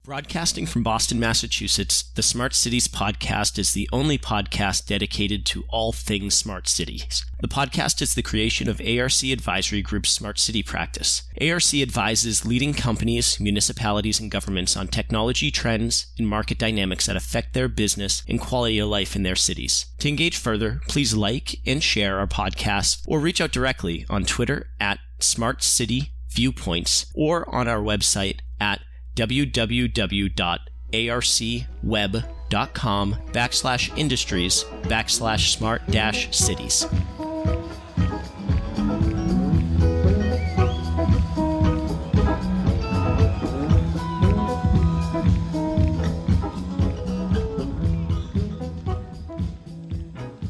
Broadcasting from Boston, Massachusetts, the Smart Cities podcast is the only podcast dedicated to all things smart cities. The podcast is the creation of ARC Advisory Group's Smart City practice. ARC advises leading companies, municipalities, and governments on technology trends and market dynamics that affect their business and quality of life in their cities. To engage further, please like and share our podcast or reach out directly on Twitter at Smart City Viewpoints or on our website at www.arcweb.com/industries/smart-cities.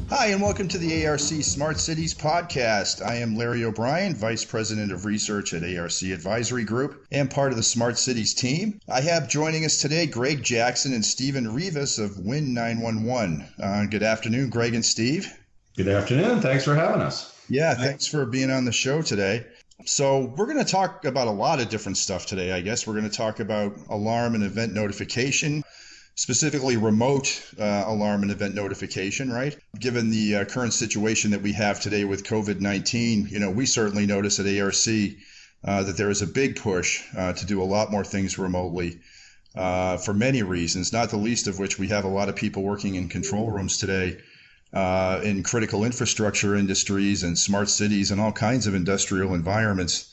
Hi, and welcome to the ARC Smart Cities podcast. I am Larry O'Brien, Vice President of Research at ARC Advisory Group and part of the Smart Cities team. I have joining us today Greg Jackson and Stephen Rivas of Win 911. Good afternoon, Greg and Steve. Good afternoon. Thanks for having us. Yeah, thanks for being on the show today. So we're going to talk about a lot of different stuff today, I guess. We're going to talk about alarm and event notification, specifically remote alarm and event notification, right? Given the current situation that we have today with COVID-19, we certainly notice at ARC that there is a big push to do a lot more things remotely for many reasons, not the least of which we have a lot of people working in control rooms today in critical infrastructure industries and smart cities and all kinds of industrial environments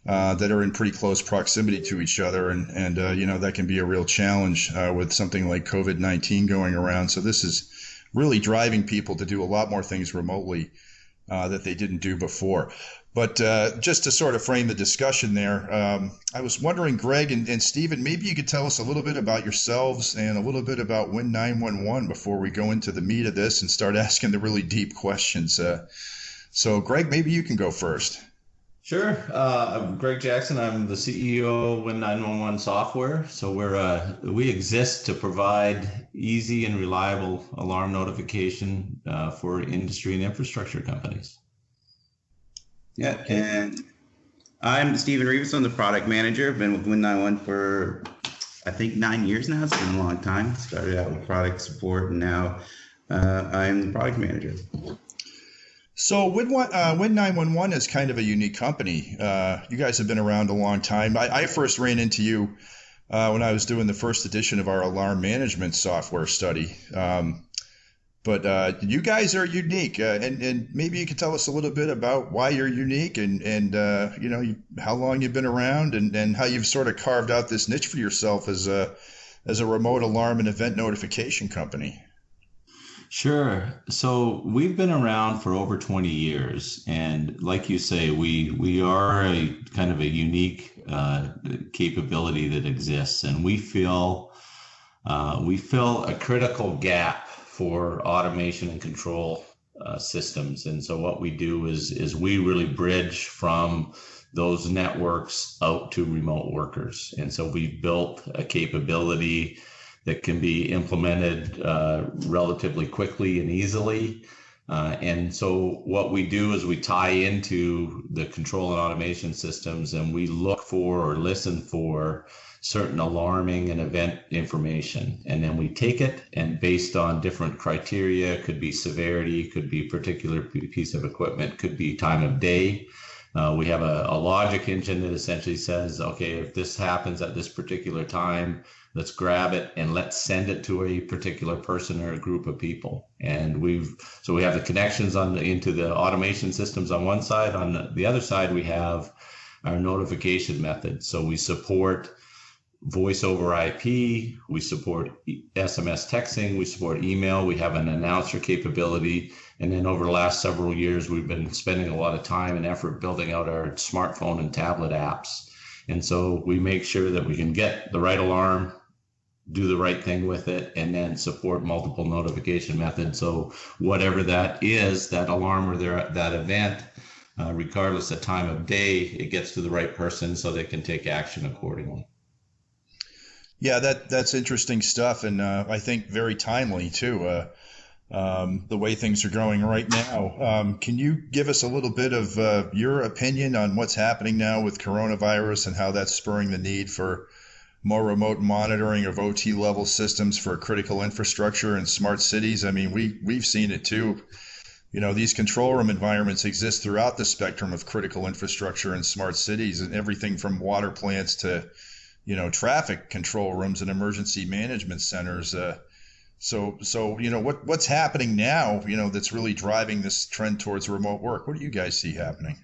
that are in pretty close proximity to each other. And that can be a real challenge with something like COVID-19 going around. So this is really driving people to do a lot more things remotely that they didn't do before. But just to sort of frame the discussion there, I was wondering, Greg and Stephen, maybe you could tell us a little bit about yourselves and a little bit about Win 911 before we go into the meat of this and start asking the really deep questions. So Greg, maybe you can go first. Sure. I'm Greg Jackson. I'm the CEO of Win 911 Software. So we exist to provide easy and reliable alarm notification for industry and infrastructure companies. Yeah, and I'm Stephen Rivas. I'm the product manager. I've been with Win 911 for, I think, 9 years now. It's been a long time. Started out with product support, and now I'm the product manager. So Win 911 is kind of a unique company. You guys have been around a long time. I first ran into you when I was doing the first edition of our alarm management software study. But you guys are unique, and maybe you could tell us a little bit about why you're unique and how long you've been around and how you've sort of carved out this niche for yourself as a remote alarm and event notification company. Sure. So we've been around for over 20 years. And like you say, we are a kind of a unique capability that exists. And we fill a critical gap for automation and control systems. And so what we do is we really bridge from those networks out to remote workers. And so we've built a capability that can be implemented relatively quickly and easily. And so what we do is we tie into the control and automation systems, and we look for or listen for certain alarming and event information. And then we take it, and based on different criteria, could be severity, could be particular piece of equipment, could be time of day. We have a logic engine that essentially says, okay, if this happens at this particular time, let's grab it and let's send it to a particular person or a group of people. And we have the connections into the automation systems on one side. On the other side, we have our notification methods. So we support voice over IP, we support SMS texting, we support email, we have an announcer capability. And then over the last several years, we've been spending a lot of time and effort building out our smartphone and tablet apps. And so we make sure that we can get the right alarm, do the right thing with it, and then support multiple notification methods. So whatever that is, that alarm or that event, regardless of time of day, it gets to the right person so they can take action accordingly. Yeah, that's interesting stuff, and I think very timely too. The way things are going right now. Can you give us a little bit of your opinion on what's happening now with coronavirus and how that's spurring the need for more remote monitoring of OT level systems for critical infrastructure and smart cities. I mean, we've seen it too. These control room environments exist throughout the spectrum of critical infrastructure and smart cities, and everything from water plants to, traffic control rooms and emergency management centers. So what's happening now, that's really driving this trend towards remote work? What do you guys see happening?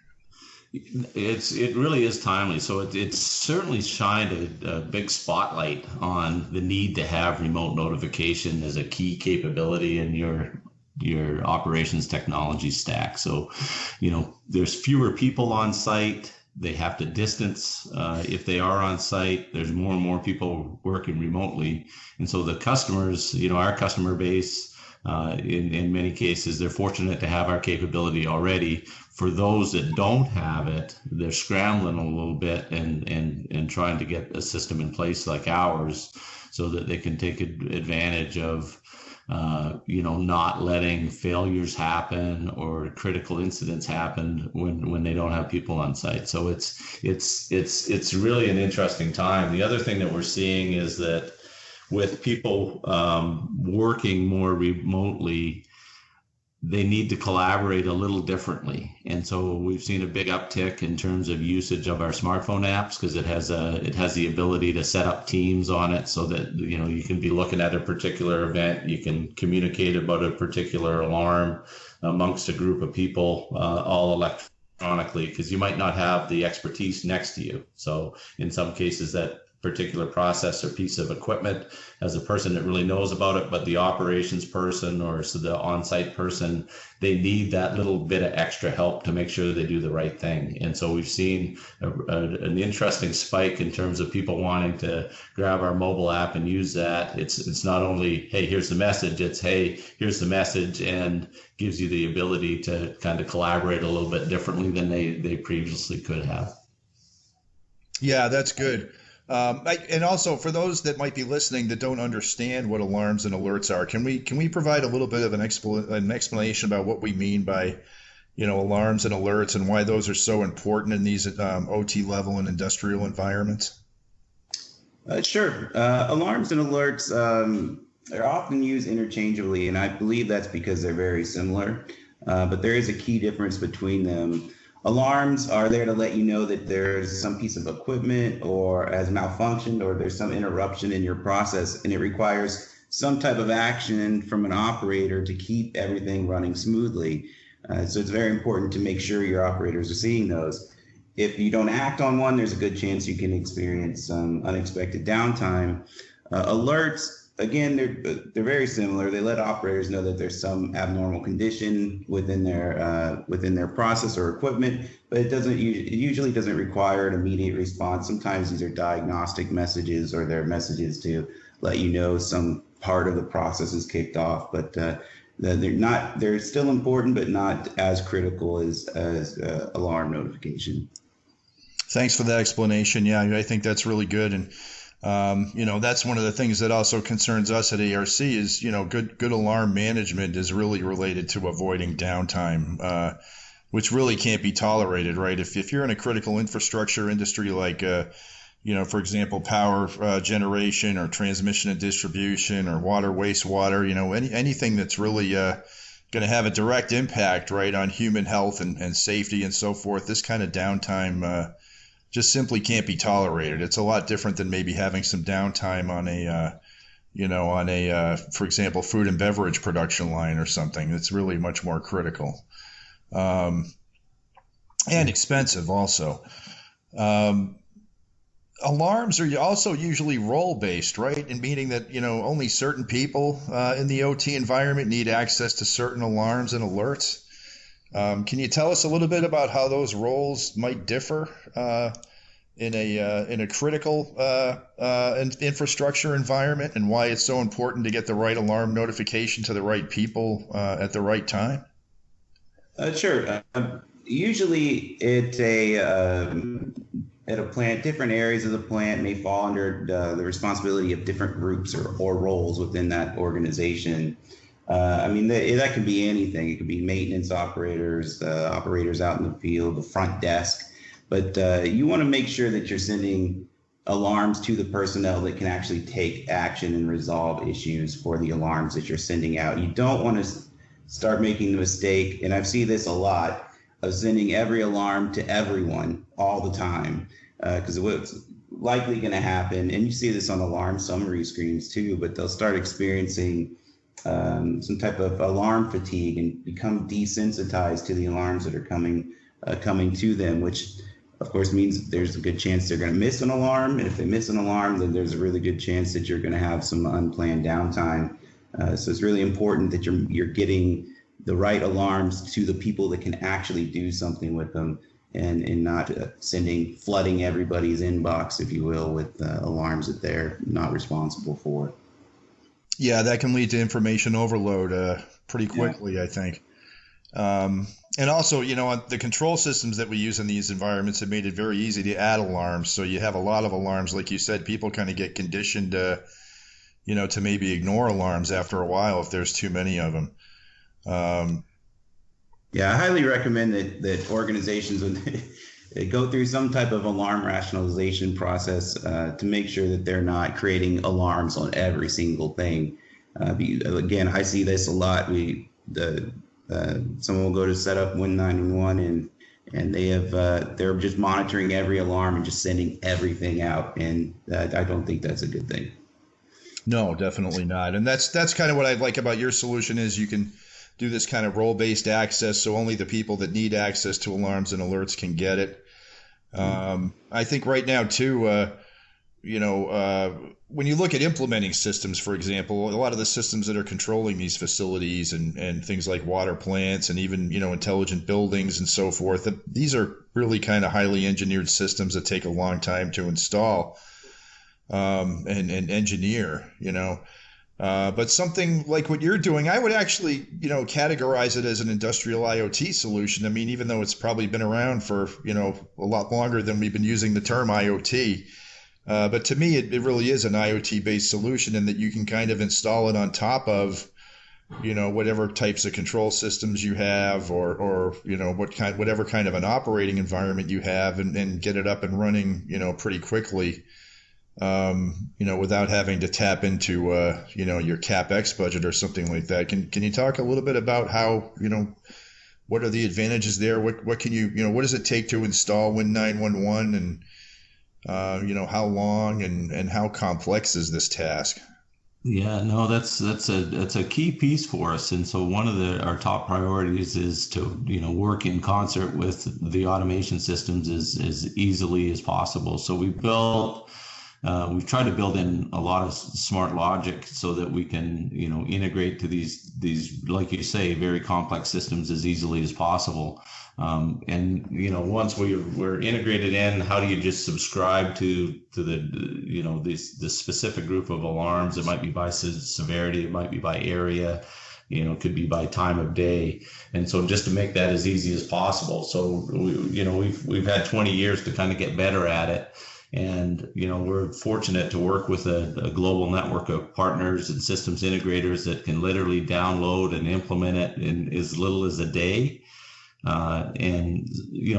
It really is timely. So it's certainly shined a big spotlight on the need to have remote notification as a key capability in your operations technology stack. So, there's fewer people on site. They have to distance if they are on site. There's more and more people working remotely, and so the customers, our customer base, in many cases, they're fortunate to have our capability already. For those that don't have it, they're scrambling a little bit and trying to get a system in place like ours so that they can take advantage of not letting failures happen or critical incidents happen when they don't have people on site. So it's really an interesting time. The other thing that we're seeing is that with people working more remotely, they need to collaborate a little differently. And so we've seen a big uptick in terms of usage of our smartphone apps because it has the ability to set up teams on it so that, you can be looking at a particular event, you can communicate about a particular alarm amongst a group of people, all electronically, because you might not have the expertise next to you. So in some cases that particular process or piece of equipment as a person that really knows about it, but the operations person or so the on-site person, they need that little bit of extra help to make sure they do the right thing. And so we've seen an interesting spike in terms of people wanting to grab our mobile app and use that. It's not only, hey, here's the message, it's, hey, here's the message, and gives you the ability to kind of collaborate a little bit differently than they previously could have. Yeah, that's good. And also for those that might be listening that don't understand what alarms and alerts are, can we provide a little bit of an explanation about what we mean by, alarms and alerts and why those are so important in these OT level and industrial environments? Sure. Alarms and alerts are often used interchangeably, and I believe that's because they're very similar. But there is a key difference between them. Alarms are there to let you know that there's some piece of equipment or has malfunctioned or there's some interruption in your process, and it requires some type of action from an operator to keep everything running smoothly. So it's very important to make sure your operators are seeing those. If you don't act on one, there's a good chance you can experience some unexpected downtime. Alerts, again, they're very similar. They let operators know that there's some abnormal condition within their process or equipment, but it usually doesn't require an immediate response. Sometimes these are diagnostic messages or they're messages to let you know some part of the process is kicked off. But they're still important, but not as critical as alarm notification. Thanks for that explanation. Yeah, I think that's really good. And that's one of the things that also concerns us at ARC is, good alarm management is really related to avoiding downtime, which really can't be tolerated, right? If you're in a critical infrastructure industry like, for example, power generation or transmission and distribution or water, wastewater, anything that's really going to have a direct impact, right, on human health and safety and so forth, this kind of downtime just simply can't be tolerated. It's a lot different than maybe having some downtime on for example, food and beverage production line or something. It's really much more critical, and expensive also. Alarms are also usually role-based, right? And meaning that, only certain people in the OT environment need access to certain alarms and alerts. Can you tell us a little bit about how those roles might differ in a critical infrastructure environment, and why it's so important to get the right alarm notification to the right people at the right time? Sure. Usually, at a plant, different areas of the plant may fall under the responsibility of different groups or roles within that organization. That could be anything. It could be maintenance operators, operators out in the field, the front desk. But you want to make sure that you're sending alarms to the personnel that can actually take action and resolve issues for the alarms that you're sending out. You don't want to start making the mistake, and I've seen this a lot, of sending every alarm to everyone all the time, because what's likely going to happen, and you see this on alarm summary screens too, but they'll start experiencing some type of alarm fatigue and become desensitized to the alarms that are coming to them, which of course means there's a good chance they're going to miss an alarm. And if they miss an alarm, then there's a really good chance that you're going to have some unplanned downtime. So it's really important that you're getting the right alarms to the people that can actually do something with them, and not flooding everybody's inbox, if you will, with alarms that they're not responsible for. Yeah, that can lead to information overload pretty quickly, I think. And also, the control systems that we use in these environments have made it very easy to add alarms. So you have a lot of alarms. Like you said, people kind of get conditioned to maybe ignore alarms after a while if there's too many of them. Yeah, I highly recommend that organizations, when they go through some type of alarm rationalization process, to make sure that they're not creating alarms on every single thing. Again, I see this a lot. Someone will go to set up 911 and they're just monitoring every alarm and just sending everything out, and I don't think that's a good thing. No, definitely not. And that's kind of what I like about your solution is you can do this kind of role-based access, so only the people that need access to alarms and alerts can get it. I think right now too, when you look at implementing systems, for example, a lot of the systems that are controlling these facilities and things like water plants and even, intelligent buildings and so forth, these are really kind of highly engineered systems that take a long time to install and engineer, but something like what you're doing, I would actually, categorize it as an industrial IoT solution. I mean, even though it's probably been around for, a lot longer than we've been using the term IoT. But to me, it really is an IoT-based solution, in that you can kind of install it on top of, whatever types of control systems you have, or whatever kind of an operating environment you have, and get it up and running, pretty quickly, without having to tap into, your CapEx budget or something like that. Can you talk a little bit about how, what are the advantages there? What can you, what does it take to install Win911, and how long and how complex is this task? Yeah, no, that's a key piece for us. And so one of our top priorities is to, work in concert with the automation systems as easily as possible. So we've tried to build in a lot of smart logic so that we can, integrate to these, like you say, very complex systems as easily as possible. And once we're integrated in, how do you just subscribe to the this specific group of alarms? It might be by severity, it might be by area, it could be by time of day. And so just to make that as easy as possible. So we've had 20 years to kind of get better at it. And, we're fortunate to work with a global network of partners and systems integrators that can literally download and implement it in as little as a day. And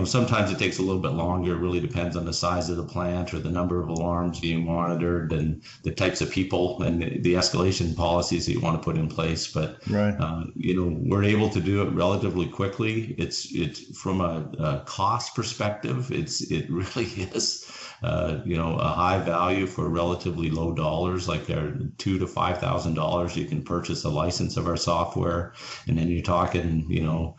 sometimes it takes a little bit longer. It really depends on the size of the plant or the number of alarms being monitored and the types of people and the escalation policies that you want to put in place. But, right. We're able to do it relatively quickly. It's from a cost perspective, it really is, a high value for relatively low dollars, like $2,000 to $5,000. You can purchase a license of our software, and then you're talking,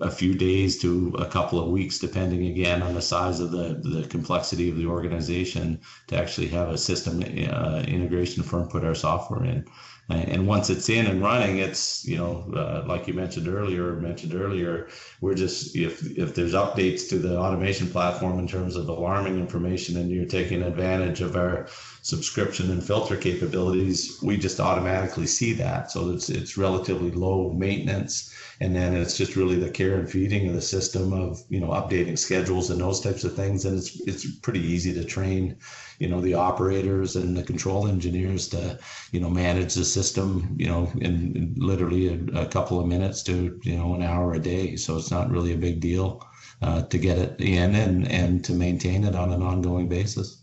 a few days to a couple of weeks, depending again on the size of the complexity of the organization, to actually have a system integration firm put our software in. And once it's in and running, it's, like you mentioned earlier, we're just, if there's updates to the automation platform in terms of alarming information and you're taking advantage of our subscription and filter capabilities, we just automatically see that. So it's relatively low maintenance. And then it's just really the care and feeding of the system of, updating schedules and those types of things. And it's pretty easy to train, the operators and the control engineers to, manage the system, in literally a couple of minutes to, an hour a day. So it's not really a big deal to get it in and to maintain it on an ongoing basis.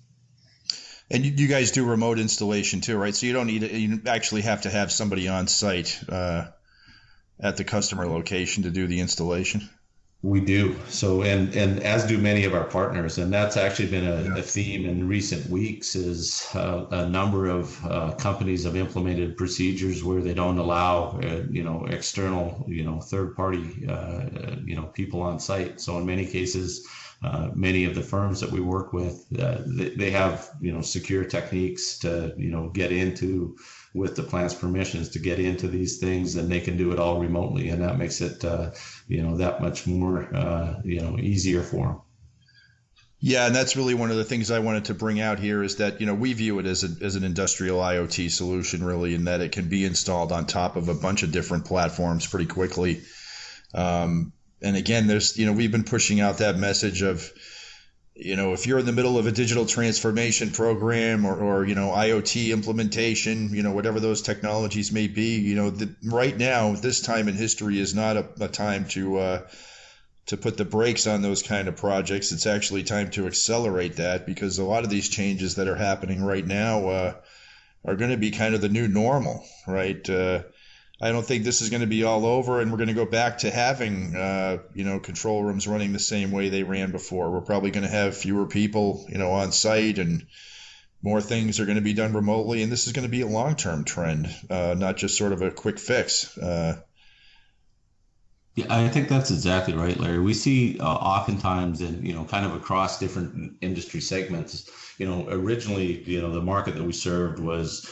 And you guys do remote installation too, right? So you actually have to have somebody on site at the customer location to do the installation. We do. So, and as do many of our partners, and that's actually been a theme in recent weeks. Is a number of companies have implemented procedures where they don't allow external third party people on site. So in many cases, many of the firms that we work with, they have secure techniques to get into, with the plant's permissions, to get into these things, and they can do it all remotely, and that makes it that much more easier for them. Yeah, and that's really one of the things I wanted to bring out here is that we view it as an industrial IoT solution, really, in that it can be installed on top of a bunch of different platforms pretty quickly. And again, there's we've been pushing out that message of if you're in the middle of a digital transformation program or IoT implementation, whatever those technologies may be, right now, this time in history is not a time to put the brakes on those kind of projects. It's actually time to accelerate that, because a lot of these changes that are happening right now are going to be kind of the new normal, right? I don't think this is going to be all over and we're going to go back to having, control rooms running the same way they ran before. We're probably going to have fewer people, on site, and more things are going to be done remotely. And this is going to be a long-term trend, not just sort of a quick fix. Yeah, I think that's exactly right, Larry. We see oftentimes in, kind of across different industry segments, originally, the market that we served was,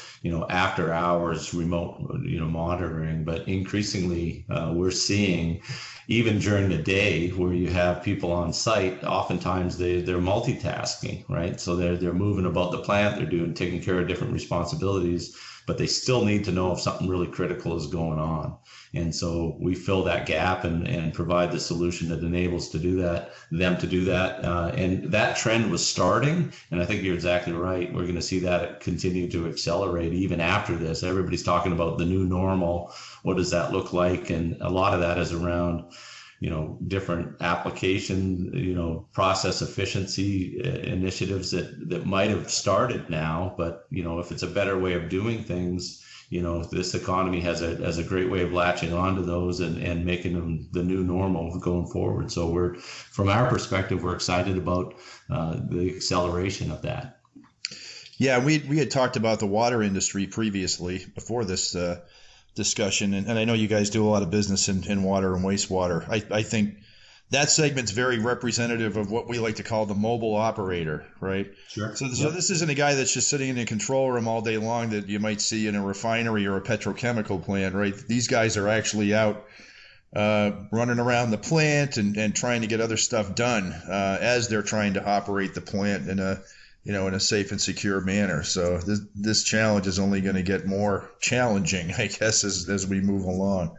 after hours remote, monitoring, but increasingly we're seeing even during the day where you have people on site, oftentimes they're multitasking, right? So they're moving about the plant, they're taking care of different responsibilities, but they still need to know if something really critical is going on. And so we fill that gap and provide the solution that enables them to do that. And that trend was starting. And I think you're exactly right. We're going to see that continue to accelerate even after this. Everybody's talking about the new normal. What does that look like? And a lot of that is around different application, process efficiency initiatives that might have started now, but if it's a better way of doing things, this economy has a great way of latching onto those and making them the new normal going forward. So from our perspective, we're excited about the acceleration of that. Yeah, we had talked about the water industry previously before this discussion, and I know you guys do a lot of business in water and wastewater. I think that segment's very representative of what we like to call the mobile operator, right? Sure. So this isn't a guy that's just sitting in a control room all day long that you might see in a refinery or a petrochemical plant, right? These guys are actually out running around the plant and trying to get other stuff done as they're trying to operate the plant in a safe and secure manner. So this challenge is only going to get more challenging, I guess, as we move along.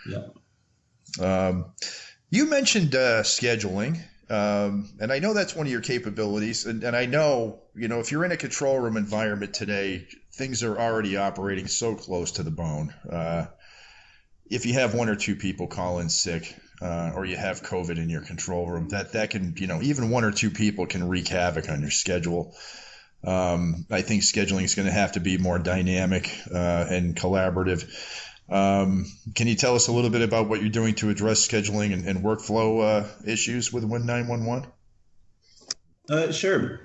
Yeah. You mentioned scheduling, and I know that's one of your capabilities. And I know, if you're in a control room environment today, things are already operating so close to the bone. If you have one or two people call in sick, or you have COVID in your control room, that can, even one or two people can wreak havoc on your schedule. I think scheduling is going to have to be more dynamic and collaborative. Can you tell us a little bit about what you're doing to address scheduling and workflow issues with Win 911? Sure.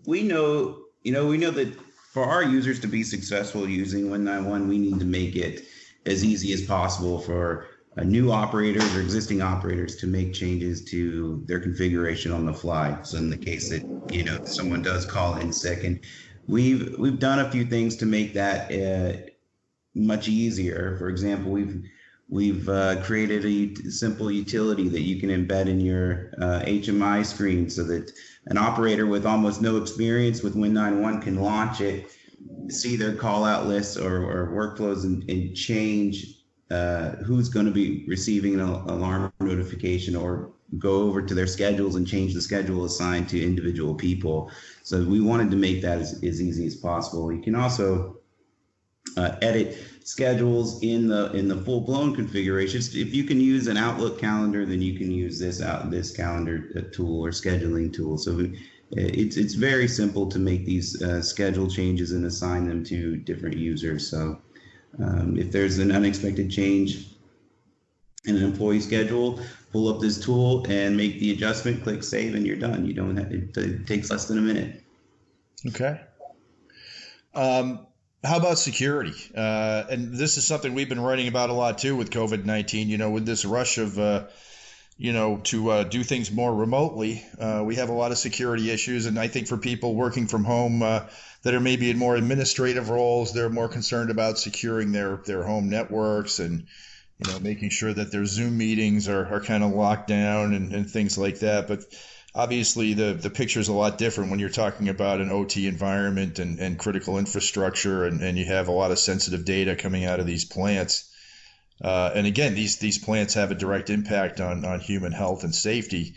We know that for our users to be successful using Win 911, we need to make it as easy as possible for new operators or existing operators to make changes to their configuration on the fly. So in the case that someone does call in sick, and we've done a few things to make that much easier. For example, we've created a simple utility that you can embed in your HMI screen, so that an operator with almost no experience with Win 911 can launch it, see their call out lists or workflows, and change who's going to be receiving an alarm notification, or go over to their schedules and change the schedule assigned to individual people. So we wanted to make that as easy as possible. You can also edit schedules in the full-blown configurations. If you can use an Outlook calendar, then you can use this calendar tool or scheduling tool. So it's very simple to make these schedule changes and assign them to different users. So if there's an unexpected change in an employee schedule, pull up this tool and make the adjustment, click save, and you're done. You don't have, it takes less than a minute. Okay. How about security? And this is something we've been writing about a lot too with COVID-19, with this rush of, to do things more remotely. We have a lot of security issues. And I think for people working from home that are maybe in more administrative roles, they're more concerned about securing their home networks and, making sure that their Zoom meetings are kind of locked down and things like that. But obviously, the picture is a lot different when you're talking about an OT environment and critical infrastructure, and you have a lot of sensitive data coming out of these plants. And again, these plants have a direct impact on human health and safety.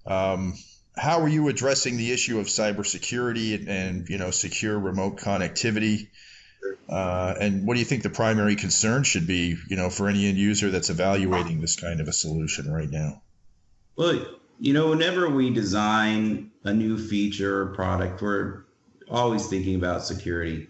How are you addressing the issue of cybersecurity and secure remote connectivity? And what do you think the primary concern should be, for any end user that's evaluating this kind of a solution right now? Well, whenever we design a new feature or product, we're always thinking about security.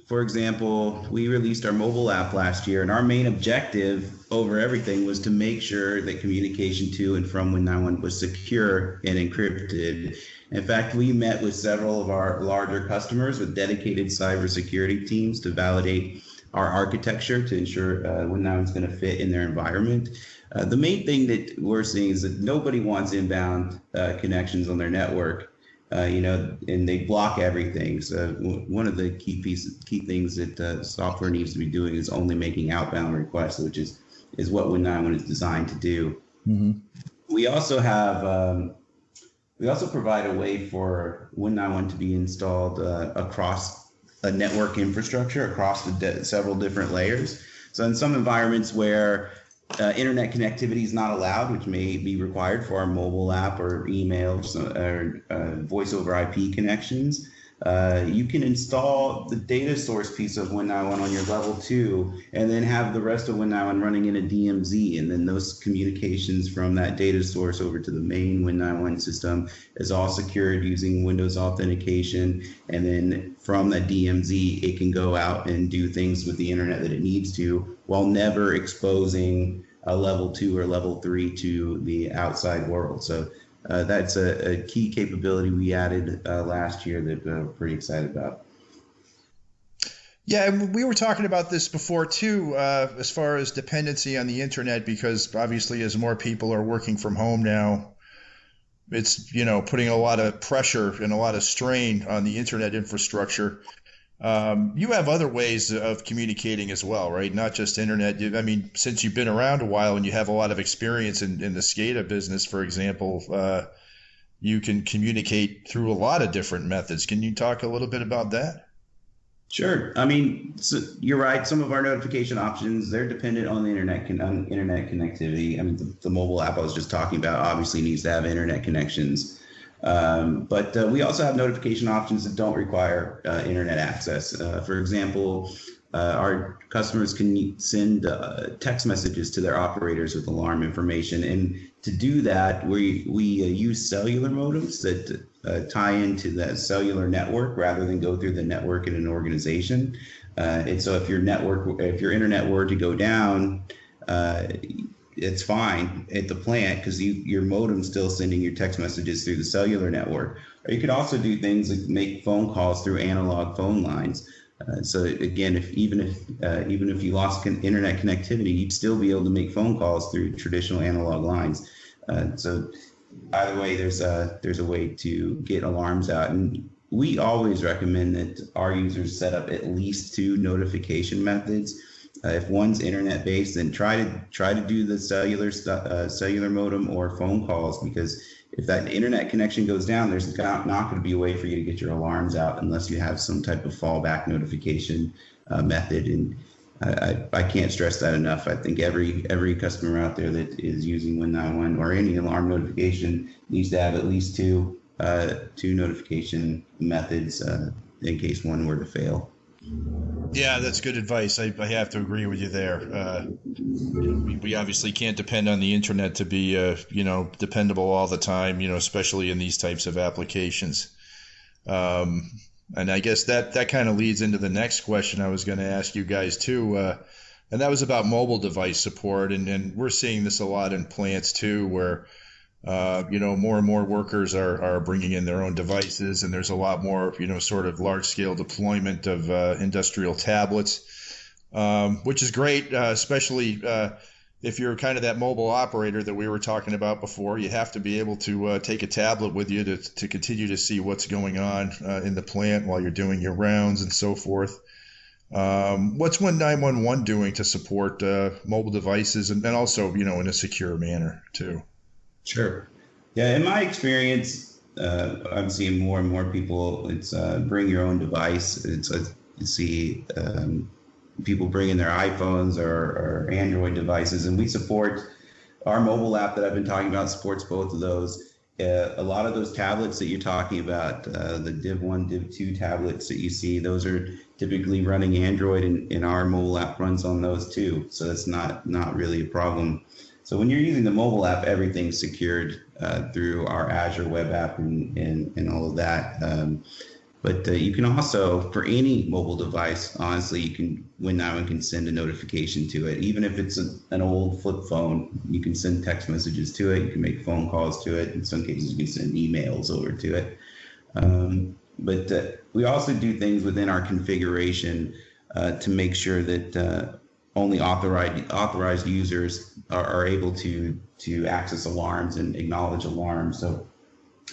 For example, we released our mobile app last year, and our main objective over everything was to make sure that communication to and from Win91 was secure and encrypted. In fact, we met with several of our larger customers with dedicated cybersecurity teams to validate our architecture to ensure Win91 is going to fit in their environment. The main thing that we're seeing is that nobody wants inbound connections on their network. And they block everything. So one of the key things that software needs to be doing is only making outbound requests, which is what Win91 is designed to do. Mm-hmm. We also provide a way for Win91 to be installed across a network infrastructure across several different layers. So in some environments where internet connectivity is not allowed, which may be required for our mobile app or emails or voice over IP connections, you can install the data source piece of Win91 on your level 2 and then have the rest of Win91 running in a DMZ. And then those communications from that data source over to the main Win91 system is all secured using Windows authentication. And then from that DMZ, it can go out and do things with the internet that it needs to while never exposing a level 2 or level 3 to the outside world. So that's a key capability we added last year that we're pretty excited about. Yeah, and we were talking about this before too, as far as dependency on the internet, because obviously as more people are working from home now, it's, putting a lot of pressure and a lot of strain on the internet infrastructure. You have other ways of communicating as well, right? Not just internet. I mean, since you've been around a while and you have a lot of experience in the SCADA business, for example, you can communicate through a lot of different methods. Can you talk a little bit about that? Sure. I mean, so you're right. Some of our notification options, they're dependent on the internet connectivity. I mean, the mobile app I was just talking about obviously needs to have internet connections. But we also have notification options that don't require internet access. For example, our customers can send text messages to their operators with alarm information. And to do that, we use cellular modems that tie into that cellular network rather than go through the network in an organization. And so if your internet were to go down, it's fine at the plant because your modem's still sending your text messages through the cellular network. Or you could also do things like make phone calls through analog phone lines. So again, even if you lost internet connectivity, you'd still be able to make phone calls through traditional analog lines. So either way, there's a way to get alarms out, and we always recommend that our users set up at least 2 notification methods. If one's internet based, then try to do the cellular modem or phone calls, because if that internet connection goes down, there's not going to be a way for you to get your alarms out unless you have some type of fallback notification method. And I can't stress that enough. I think every customer out there that is using Win91 or any alarm notification needs to have at least two notification methods in case one were to fail. Yeah, that's good advice. I have to agree with you there. We obviously can't depend on the internet to be, dependable all the time, especially in these types of applications. And I guess that kind of leads into the next question I was going to ask you guys too. And that was about mobile device support. And we're seeing this a lot in plants too, where, more and more workers are bringing in their own devices, and there's a lot more, sort of large scale deployment of industrial tablets, which is great, especially if you're kind of that mobile operator that we were talking about before. You have to be able to take a tablet with you to continue to see what's going on in the plant while you're doing your rounds and so forth. What's 911 doing to support mobile devices and also, in a secure manner too? Sure. Yeah, in my experience, I'm seeing more and more people. It's bring your own device. You see people bringing their iPhones or Android devices, and we support our mobile app that I've been talking about supports both of those. A lot of those tablets that you're talking about, the Div 1, Div 2 tablets that you see, those are typically running Android, and our mobile app runs on those too. So that's not really a problem. So when you're using the mobile app, everything's secured through our Azure web app and all of that. But you can also, for any mobile device, honestly, Win911 can send a notification to it. Even if it's an old flip phone, you can send text messages to it. You can make phone calls to it. In some cases, you can send emails over to it. But we also do things within our configuration to make sure that only authorized users are able to access alarms and acknowledge alarms. So,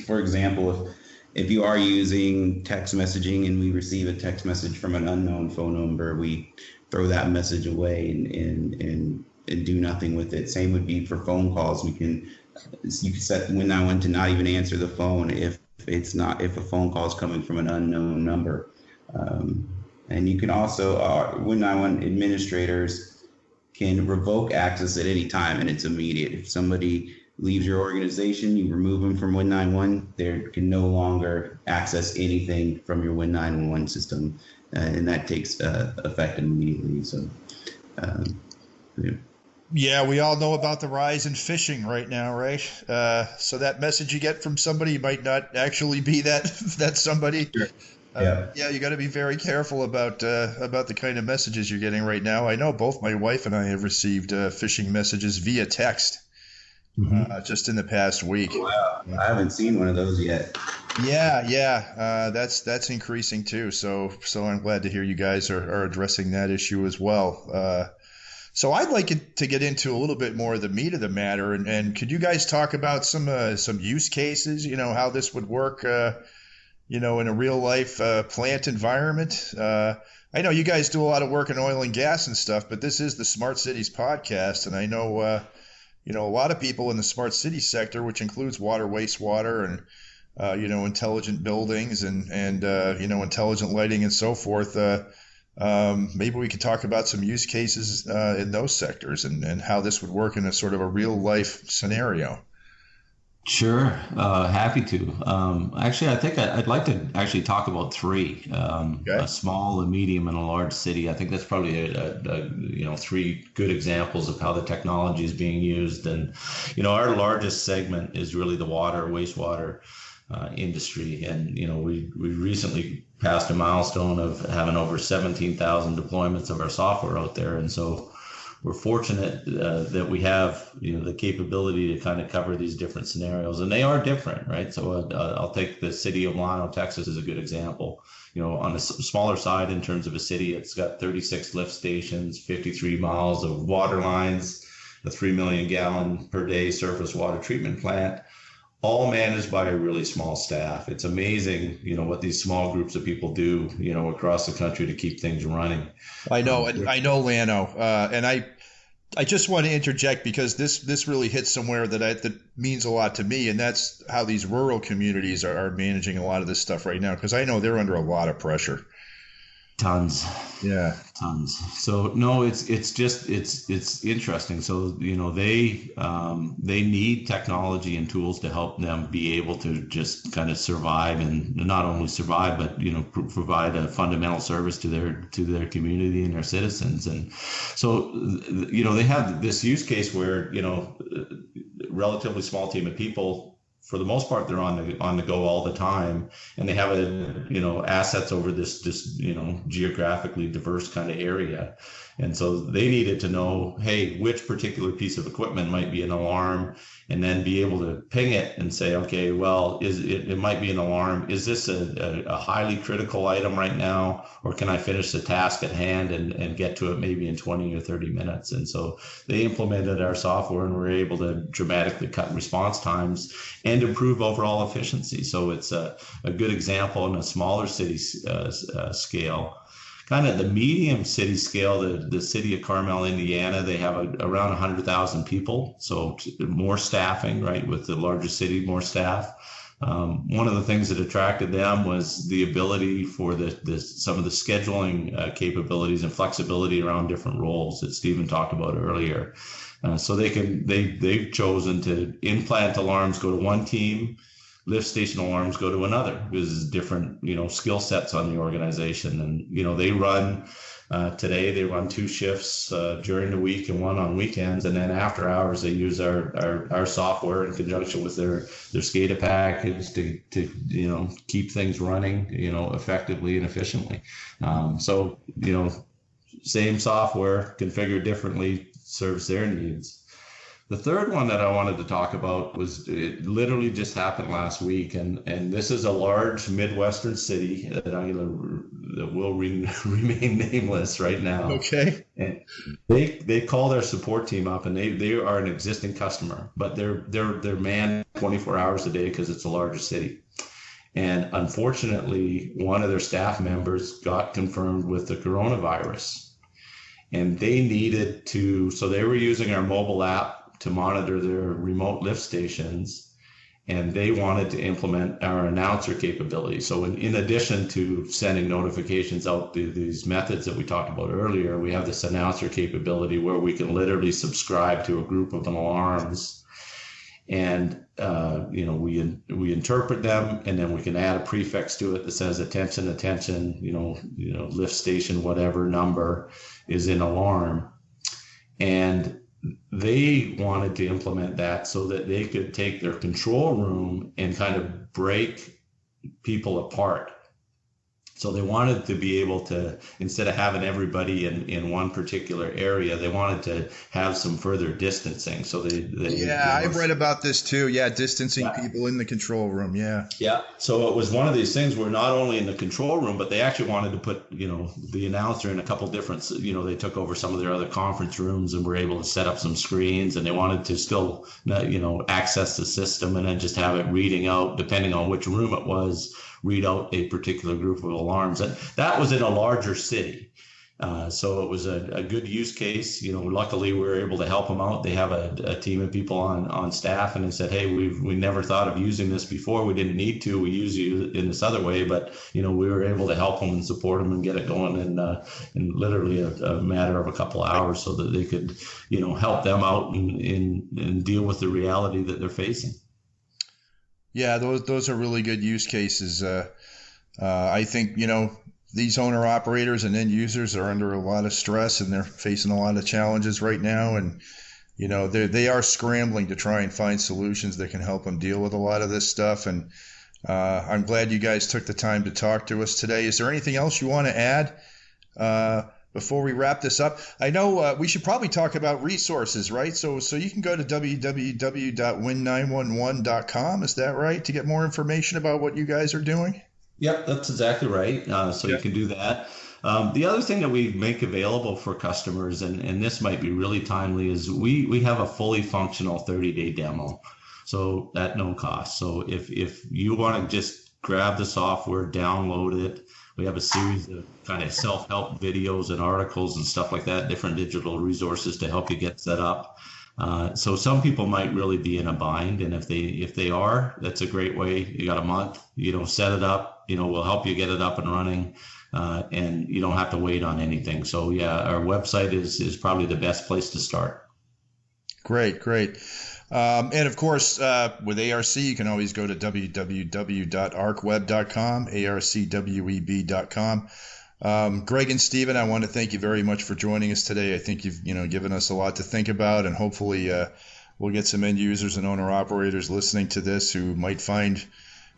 for example, if you are using text messaging and we receive a text message from an unknown phone number, we throw that message away and do nothing with it. Same would be for phone calls. You can set Win911 to not even answer the phone if a phone call is coming from an unknown number. And you can also, Win911 administrators can revoke access at any time, and it's immediate. If somebody leaves your organization, you remove them from Win911, they can no longer access anything from your Win911 system, and that takes effect immediately. So, yeah. Yeah, we all know about the rise in phishing right now, right? So that message you get from somebody might not actually be that somebody. Sure. Yeah, you got to be very careful about the kind of messages you're getting right now. I know both my wife and I have received phishing messages via text just in the past week. Oh, wow, I haven't seen one of those yet. Yeah, that's increasing too. So I'm glad to hear you guys are addressing that issue as well. So I'd like to get into a little bit more of the meat of the matter, and could you guys talk about some use cases? How this would work. In a real life plant environment. I know you guys do a lot of work in oil and gas and stuff, but this is the Smart Cities podcast, and I know a lot of people in the smart city sector, which includes water, wastewater, and intelligent buildings and intelligent lighting and so forth. Maybe we could talk about some use cases in those sectors and how this would work in a sort of a real life scenario. Sure, happy to. Actually, I think I'd like to actually talk about three: Okay. a small, a medium, and a large city. I think that's probably three good examples of how the technology is being used. And our largest segment is really the water, wastewater industry, and we recently passed a milestone of having over 17,000 deployments of our software out there, and so we're fortunate that we have the capability to kind of cover these different scenarios, and they are different, right? So I'll take the city of Llano, Texas as a good example. On the smaller side in terms of a city, it's got 36 lift stations, 53 miles of water lines, a 3 million gallon per day surface water treatment plant, all managed by a really small staff. It's amazing, what these small groups of people do, across the country to keep things running. I know Llano, and I just want to interject because this really hits somewhere that means a lot to me, and that's how these rural communities are managing a lot of this stuff right now, because I know they're under a lot of pressure. Tons. Yeah. Tons. So no, it's interesting. So they need technology and tools to help them be able to just kind of survive, and not only survive, but provide a fundamental service to their community and their citizens. And so they have this use case where relatively small team of people. For the most part, they're on the go all the time, and they have assets over this geographically diverse kind of area. And so they needed to know, hey, which particular piece of equipment might be an alarm, and then be able to ping it and say, okay, well, it might be an alarm. Is this a highly critical item right now, or can I finish the task at hand and get to it maybe in 20 or 30 minutes? And so they implemented our software and were able to dramatically cut response times and improve overall efficiency. So it's a good example in a smaller city scale. Kind of the medium city scale, the city of Carmel, Indiana, they have around 100,000 people. So more staffing, right? With the larger city, more staff. One of the things that attracted them was the ability for some of the scheduling capabilities and flexibility around different roles that Stephen talked about earlier. So they've chosen to implant alarms go to one team, lift station alarms go to another. There's different, skill sets on the organization. And, they run, today they run 2 shifts during the week and 1 on weekends. And then after hours, they use our software in conjunction with their SCADA package to keep things running, effectively and efficiently. So, same software configured differently serves their needs. The third one that I wanted to talk about it literally just happened last week, and this is a large Midwestern city that will remain nameless right now. Okay. And they call their support team up, and they are an existing customer, but they're manned 24 hours a day because it's a larger city. And unfortunately, one of their staff members got confirmed with the coronavirus, and they needed to. So they were using our mobile app to monitor their remote lift stations, and they wanted to implement our announcer capability. So in addition to sending notifications out through these methods that we talked about earlier, we have this announcer capability where we can literally subscribe to a group of alarms, and we interpret them, and then we can add a prefix to it that says attention, lift station, whatever number is in alarm. And they wanted to implement that so that they could take their control room and kind of break people apart. So they wanted to be able to, instead of having everybody in one particular area, they wanted to have some further distancing. So I've read about this too. Yeah, distancing people in the control room. Yeah. Yeah. So it was one of these things where not only in the control room, but they actually wanted to put, the announcer in a couple different, they took over some of their other conference rooms and were able to set up some screens, and they wanted to still, access the system and then just have it reading out, depending on which room it was, read out a particular group of alarms. And that was in a larger city. So it was a good use case. Luckily we were able to help them out. They have a team of people on staff, and they said, hey, we never thought of using this before. We didn't need to. We use it in this other way, but we were able to help them and support them and get it going in literally a matter of a couple of hours, so that they could, help them out and deal with the reality that they're facing. Yeah, those are really good use cases. I think, these owner operators and end users are under a lot of stress, and they're facing a lot of challenges right now. And, they are scrambling to try and find solutions that can help them deal with a lot of this stuff. And I'm glad you guys took the time to talk to us today. Is there anything else you want to add before we wrap this up? I know we should probably talk about resources, right? So you can go to www.win911.com. Is that right? To get more information about what you guys are doing? Yep, that's exactly right. You can do that. The other thing that we make available for customers, and this might be really timely, is we have a fully functional 30-day demo, so at no cost. So if you want to just grab the software, download it, we have a series of kind of self-help videos and articles and stuff like that, different digital resources to help you get set up. So some people might really be in a bind, and if they are, that's a great way. You got a month, set it up. We'll help you get it up and running, and you don't have to wait on anything. So yeah, our website is probably the best place to start. Great. And of course, with ARC, you can always go to www.arcweb.com, arcweb.com. Greg and Stephen, I want to thank you very much for joining us today. I think you've given us a lot to think about, and hopefully we'll get some end users and owner operators listening to this who might find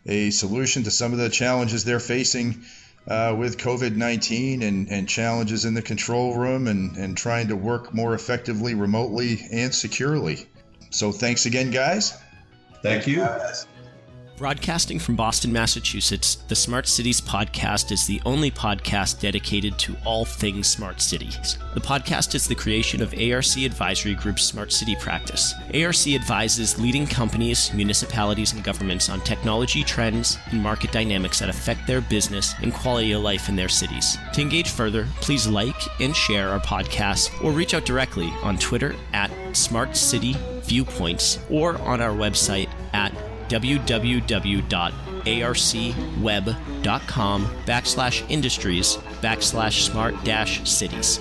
a solution to some of the challenges they're facing with COVID-19 and challenges in the control room and trying to work more effectively remotely and securely. So thanks again, guys. Thank you. Broadcasting from Boston, Massachusetts, the Smart Cities podcast is the only podcast dedicated to all things smart cities. The podcast is the creation of ARC Advisory Group's Smart City practice. ARC advises leading companies, municipalities, and governments on technology trends and market dynamics that affect their business and quality of life in their cities. To engage further, please like and share our podcast or reach out directly on Twitter at Smart City Viewpoints or on our website at www.arcweb.com/industries/smart-cities.